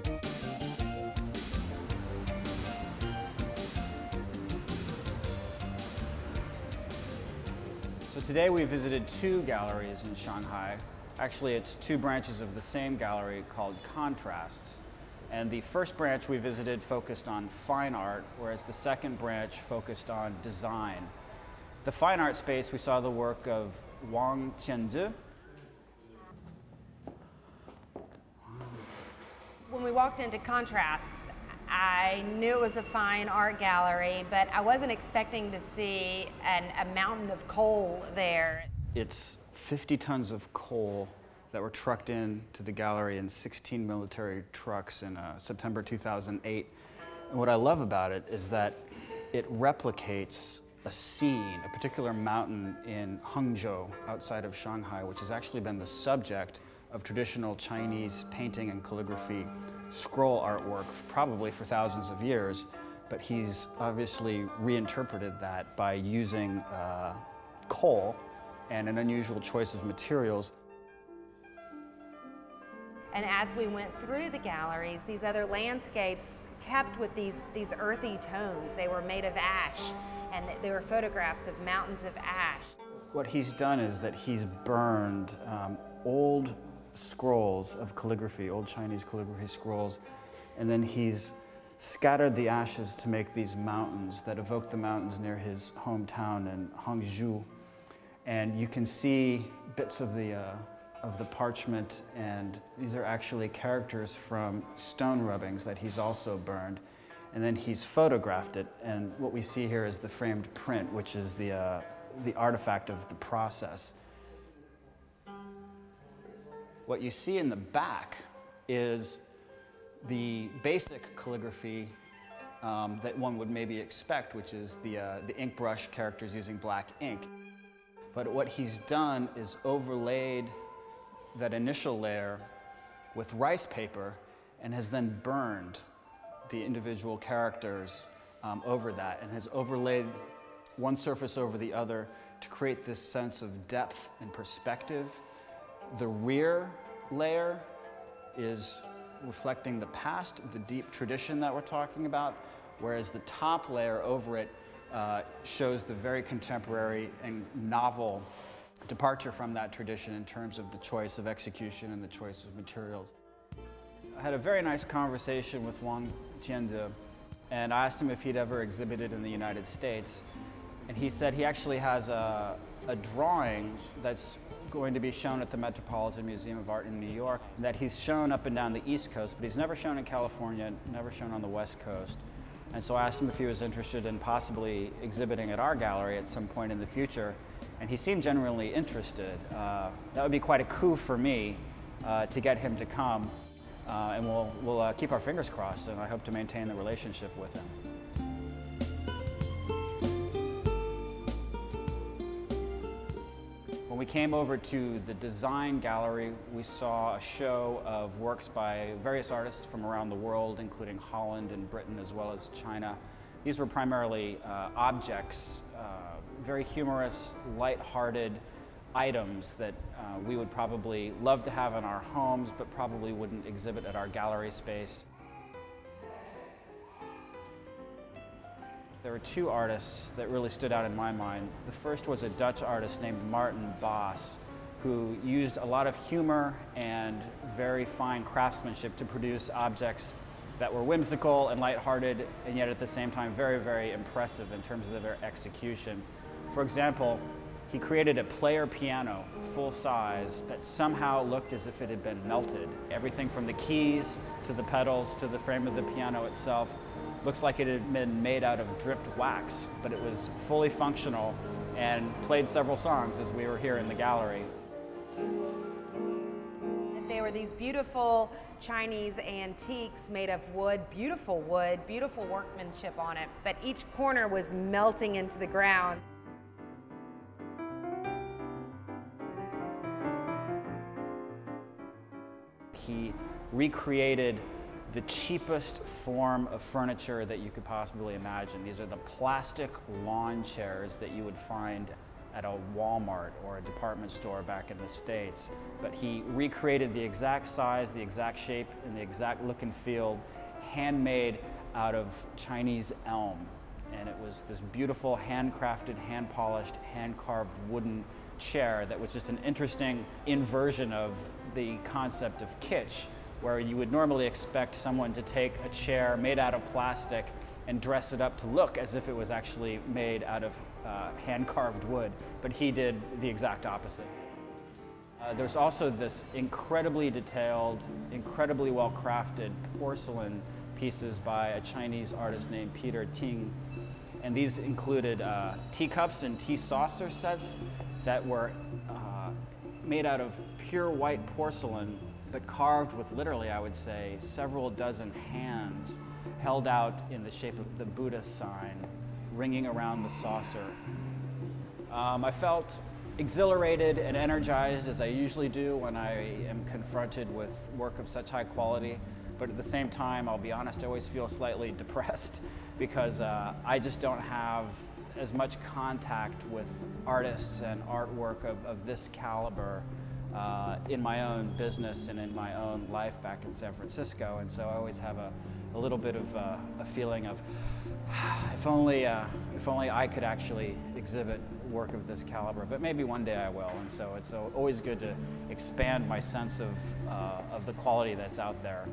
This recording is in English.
So today we visited two galleries in Shanghai. Actually, it's two branches of the same gallery called Contrasts. And the first branch we visited focused on fine art, whereas the second branch focused on design. The fine art space, we saw the work of Wang Qianzi. When we walked into Contrasts, I knew it was a fine art gallery, but I wasn't expecting to see a mountain of coal there. It's 50 tons of coal that were trucked in to the gallery in 16 military trucks in September 2008. And what I love about it is that it replicates a scene, a particular mountain in Hangzhou, outside of Shanghai, which has actually been the subject of traditional Chinese painting and calligraphy scroll artwork probably for thousands of years, but he's obviously reinterpreted that by using coal and an unusual choice of materials. And as we went through the galleries, these other landscapes kept with these earthy tones. They were made of ash, and they were photographs of mountains of ash. What he's done is that he's burned old scrolls of calligraphy, old Chinese calligraphy scrolls, and then he's scattered the ashes to make these mountains that evoke the mountains near his hometown in Hangzhou. And you can see bits of the parchment, and these are actually characters from stone rubbings that he's also burned. And then he's photographed it, and what we see here is the framed print, which is the artifact of the process. What you see in the back is the basic calligraphy that one would maybe expect, which is the ink brush characters using black ink. But what he's done is overlaid that initial layer with rice paper and has then burned the individual characters over that, and has overlaid one surface over the other to create this sense of depth and perspective. The rear layer is reflecting the past, the deep tradition that we're talking about, whereas the top layer over it shows the very contemporary and novel departure from that tradition in terms of the choice of execution and the choice of materials. I had a very nice conversation with Wang Qianzi, and I asked him if he'd ever exhibited in the United States. And he said he actually has a drawing that's going to be shown at the Metropolitan Museum of Art in New York, that he's shown up and down the East Coast, but he's never shown in California, never shown on the West Coast. And so I asked him if he was interested in possibly exhibiting at our gallery at some point in the future, and he seemed genuinely interested. That would be quite a coup for me to get him to come, and we'll keep our fingers crossed, and I hope to maintain the relationship with him. When we came over to the design gallery, we saw a show of works by various artists from around the world, including Holland and Britain, as well as China. These were primarily objects, very humorous, light-hearted items that we would probably love to have in our homes, but probably wouldn't exhibit at our gallery space. There were two artists that really stood out in my mind. The first was a Dutch artist named Martin Bos, who used a lot of humor and very fine craftsmanship to produce objects that were whimsical and lighthearted, and yet at the same time very, very impressive in terms of their execution. For example, he created a player piano, full size, that somehow looked as if it had been melted. Everything from the keys to the pedals to the frame of the piano itself looks like it had been made out of dripped wax, but it was fully functional and played several songs as we were here in the gallery. They were these beautiful Chinese antiques made of wood, beautiful workmanship on it, but each corner was melting into the ground. He recreated the cheapest form of furniture that you could possibly imagine. These are the plastic lawn chairs that you would find at a Walmart or a department store back in the States, but he recreated the exact size, the exact shape, and the exact look and feel, handmade out of Chinese elm. And it was this beautiful, handcrafted, hand-polished, hand-carved wooden chair that was just an interesting inversion of the concept of kitsch, where you would normally expect someone to take a chair made out of plastic and dress it up to look as if it was actually made out of hand-carved wood, but he did the exact opposite. There's also this incredibly detailed, incredibly well-crafted porcelain pieces by a Chinese artist named Peter Ting. And these included teacups and tea saucer sets that were made out of pure white porcelain, but carved with literally, I would say, several dozen hands held out in the shape of the Buddha sign, ringing around the saucer. I felt exhilarated and energized, as I usually do when I am confronted with work of such high quality, but at the same time, I'll be honest, I always feel slightly depressed because I just don't have as much contact with artists and artwork of this caliber in my own business and in my own life back in San Francisco, and so I always have a little bit of a feeling of if only I could actually exhibit work of this caliber, but maybe one day I will. And so it's always good to expand my sense of the quality that's out there.